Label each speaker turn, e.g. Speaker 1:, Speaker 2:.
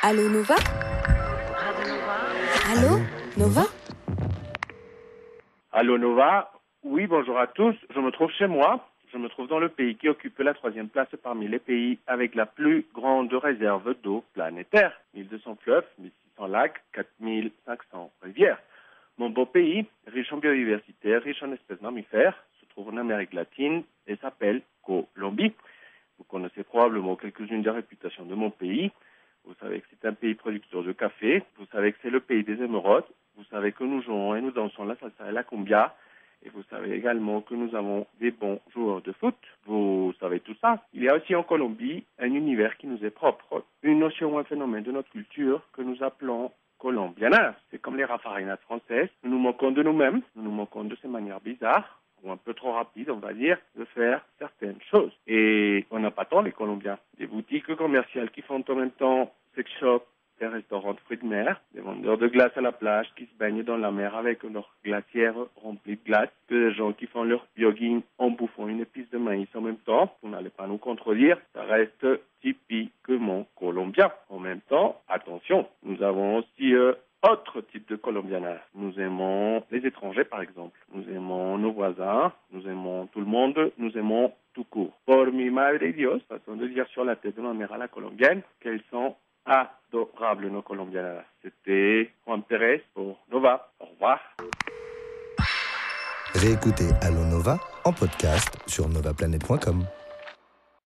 Speaker 1: Allô Nova? Allô Nova?
Speaker 2: Allô Nova, oui bonjour à tous, je me trouve chez moi, je me trouve dans le pays qui occupe la 3e place parmi les pays avec la plus grande réserve d'eau planétaire, 1200 fleuves, 1600 lacs, 4500 rivières. Mon beau pays, riche en biodiversité, riche en espèces mammifères, se trouve en Amérique latine et s'appelle Colombie. Vous connaissez probablement quelques-unes des réputations de mon pays. Vous savez que c'est un pays producteur de café. Vous savez que c'est le pays des émeraudes. Vous savez que nous jouons et nous dansons la salsa et la cumbia. Et vous savez également que nous avons des bons joueurs de foot. Vous savez tout ça. Il y a aussi en Colombie un univers qui nous est propre. Une notion ou un phénomène de notre culture que nous appelons colombiana. C'est comme les raffarinades françaises. Nous nous moquons de nous-mêmes. Nous nous moquons de ces manières bizarres, ou un peu trop rapide, on va dire, de faire certaines choses. Et on n'a pas tant les Colombiens. Des boutiques commerciales qui font en même temps sex shop, des restaurants de fruits de mer, des vendeurs de glace à la plage qui se baignent dans la mer avec leurs glacières remplies de glace, que des gens qui font leur jogging en bouffant une épice de maïs en même temps. Vous n'allez pas nous contredire, ça reste typiquement colombien. En même temps, attention, nous avons aussi autre type de colombiana. Nous aimons les étrangers, par exemple. Nous aimons nos voisins, nous aimons tout le monde, nous aimons tout court. Por mi madre y Dios, façon de dire sur la tête de ma mère à la colombienne, qu'elles sont adorables, nos colombianas. C'était Juan Pérez pour Nova. Au revoir.
Speaker 3: Réécoutez Allo Nova en podcast sur novaplanète.com.